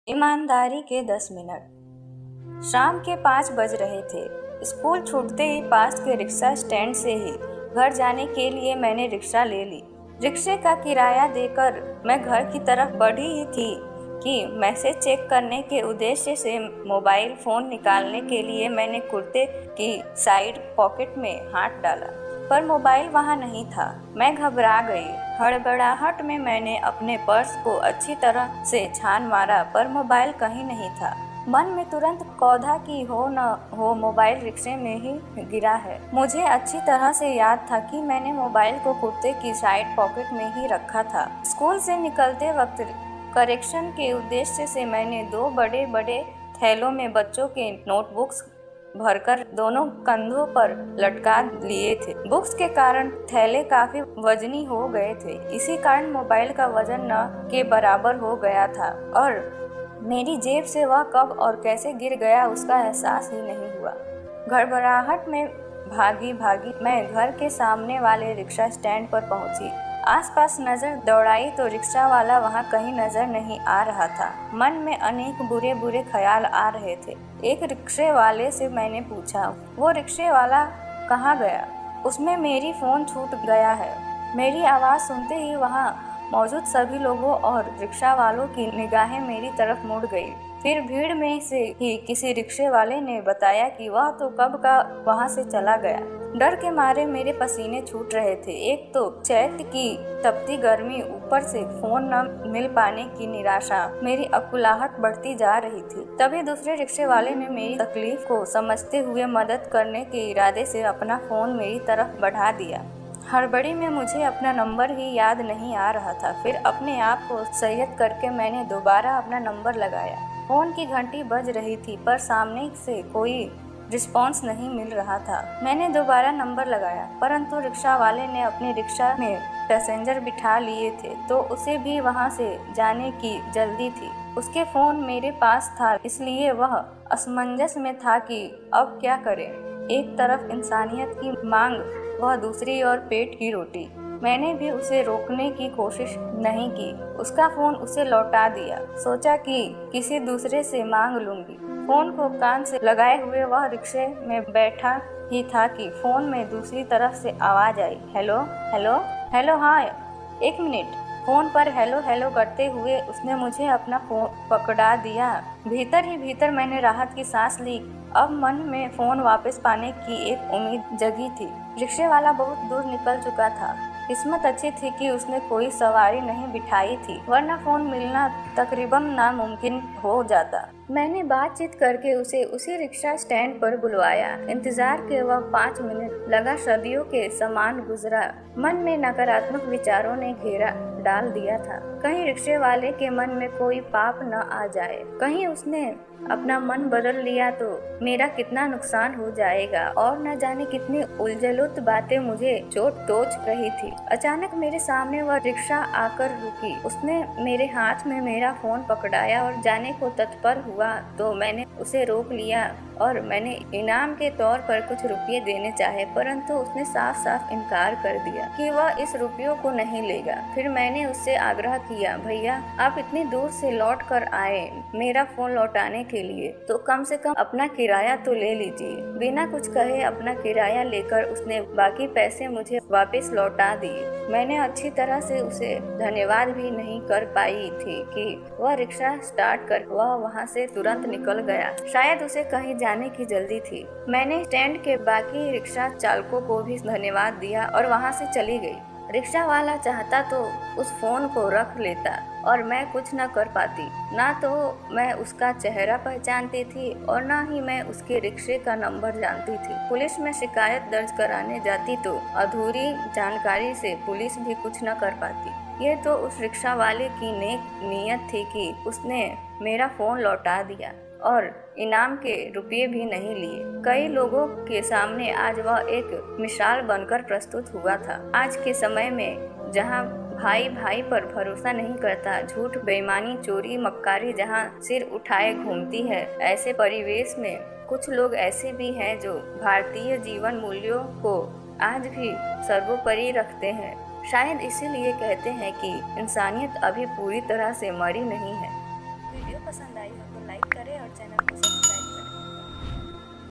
ईमानदारी के 10 मिनट। शाम के 5 बज रहे थे। स्कूल छूटते ही पास के रिक्शा स्टैंड से ही घर जाने के लिए मैंने रिक्शा ले ली। रिक्शे का किराया देकर मैं घर की तरफ बढ़ी ही थी कि मैसेज चेक करने के उद्देश्य से मोबाइल फ़ोन निकालने के लिए मैंने कुर्ते की साइड पॉकेट में हाथ डाला, पर मोबाइल वहाँ नहीं था। मैं घबरा गई। हड़बड़ाहट में मैंने अपने पर्स को अच्छी तरह से छान मारा, पर मोबाइल कहीं नहीं था। मन में तुरंत कौधा कि हो न हो मोबाइल रिक्शे में ही गिरा है। मुझे अच्छी तरह से याद था कि मैंने मोबाइल को कुर्ते की साइड पॉकेट में ही रखा था। स्कूल से निकलते वक्त करेक्शन के उद्देश्य से मैंने 2 बड़े बड़े थैलों में बच्चों के नोटबुक्स भरकर दोनों कंधों पर लटका लिए थे। बुक्स के कारण थैले काफी वजनी हो गए थे। इसी कारण मोबाइल का वजन न के बराबर हो गया था और मेरी जेब से वह कब और कैसे गिर गया उसका एहसास ही नहीं हुआ। घबराहट में भागी मैं घर के सामने वाले रिक्शा स्टैंड पर पहुंची। आसपास नजर दौड़ाई तो रिक्शा वाला वहां कहीं नजर नहीं आ रहा था। मन में अनेक बुरे बुरे ख्याल आ रहे थे। एक रिक्शे वाले से मैंने पूछा, वो रिक्शे वाला कहाँ गया? उसमें मेरी फ़ोन छूट गया है। मेरी आवाज़ सुनते ही वहाँ मौजूद सभी लोगों और रिक्शा वालों की निगाहें मेरी तरफ मुड़ गई। फिर भीड़ में से ही किसी रिक्शे वाले ने बताया कि वह तो कब का वहाँ से चला गया। डर के मारे मेरे पसीने छूट रहे थे। एक तो चैत्र की तपती गर्मी, ऊपर से फोन न मिल पाने की निराशा, मेरी अकुलाहट बढ़ती जा रही थी। तभी दूसरे रिक्शे वाले ने मेरी तकलीफ को समझते हुए मदद करने के इरादे से अपना फ़ोन मेरी तरफ बढ़ा दिया। हड़बड़ी में मुझे अपना नंबर ही याद नहीं आ रहा था। फिर अपने आप को संयत करके मैंने दोबारा अपना नंबर लगाया। फ़ोन की घंटी बज रही थी, पर सामने से कोई रिस्पॉन्स नहीं मिल रहा था। मैंने दोबारा नंबर लगाया, परंतु रिक्शा वाले ने अपनी रिक्शा में पैसेंजर बिठा लिए थे, तो उसे भी वहां से जाने की जल्दी थी। उसके फ़ोन मेरे पास था, इसलिए वह असमंजस में था कि अब क्या करे। एक तरफ इंसानियत की मांग, वह दूसरी ओर पेट की रोटी। मैंने भी उसे रोकने की कोशिश नहीं की। उसका फ़ोन उसे लौटा दिया। सोचा कि किसी दूसरे से मांग लूंगी। फ़ोन को कान से लगाए हुए वह रिक्शे में बैठा ही था कि फ़ोन में दूसरी तरफ से आवाज़ आई, हेलो हेलो हेलो, हाँ 1 मिनट। फ़ोन पर हेलो हेलो करते हुए उसने मुझे अपना फ़ोन पकड़ा दिया। भीतर ही भीतर मैंने राहत की सांस ली। अब मन में फ़ोन वापस पाने की एक उम्मीद जगी थी। रिक्शे वाला बहुत दूर निकल चुका था। किस्मत अच्छी थी कि उसने कोई सवारी नहीं बिठाई थी, वरना फ़ोन मिलना तकरीबन नामुमकिन हो जाता। मैंने बातचीत करके उसे उसी रिक्शा स्टैंड पर बुलवाया। इंतजार के वह 5 मिनट लगा सदियों के समान गुजरा। मन में नकारात्मक विचारों ने घेरा डाल दिया था। कहीं रिक्शे वाले के मन में कोई पाप न आ जाए, कहीं उसने अपना मन बदल लिया तो मेरा कितना नुकसान हो जाएगा, और न जाने कितनी उलझलुत बातें मुझे चोट टोच रही थी। अचानक मेरे सामने वह रिक्शा आकर रुकी। उसने मेरे हाथ में मेरा फ़ोन पकड़ाया और जाने को तत्पर हुआ तो मैंने उसे रोक लिया और मैंने इनाम के तौर पर कुछ रुपये देने चाहे, परंतु उसने साफ साफ इनकार कर दिया कि वह इस रुपयों को नहीं लेगा। फिर मैंने उससे आग्रह किया, भैया आप इतनी दूर से लौट कर आए मेरा फ़ोन लौटाने के लिए, तो कम से कम अपना किराया तो ले लीजिए। बिना कुछ कहे अपना किराया लेकर उसने बाकी पैसे मुझे वापस लौटा दिए। मैंने अच्छी तरह से उसे धन्यवाद भी नहीं कर पाई थी कि वह रिक्शा स्टार्ट कर वह वहाँ से तुरंत निकल गया। शायद उसे कहीं जाने की जल्दी थी। मैंने स्टैंड के बाकी रिक्शा चालकों को भी धन्यवाद दिया और वहाँ से चली गई। रिक्शा वाला चाहता तो उस फ़ोन को रख लेता और मैं कुछ न कर पाती। ना तो मैं उसका चेहरा पहचानती थी और ना ही मैं उसके रिक्शे का नंबर जानती थी। पुलिस में शिकायत दर्ज कराने जाती तो अधूरी जानकारी से पुलिस भी कुछ न कर पाती। ये तो उस रिक्शा वाले की नेक नीयत थी कि उसने मेरा फ़ोन लौटा दिया और इनाम के रुपये भी नहीं लिए। कई लोगों के सामने आज वह एक मिसाल बनकर प्रस्तुत हुआ था। आज के समय में जहां भाई भाई पर भरोसा नहीं करता, झूठ, बेईमानी, चोरी, मक्कारी जहां सिर उठाए घूमती है, ऐसे परिवेश में कुछ लोग ऐसे भी हैं जो भारतीय जीवन मूल्यों को आज भी सर्वोपरि रखते हैं। शायद इसीलिए कहते हैं कि इंसानियत अभी पूरी तरह से मरी नहीं है। वीडियो पसंद आई हो तो लाइक करें और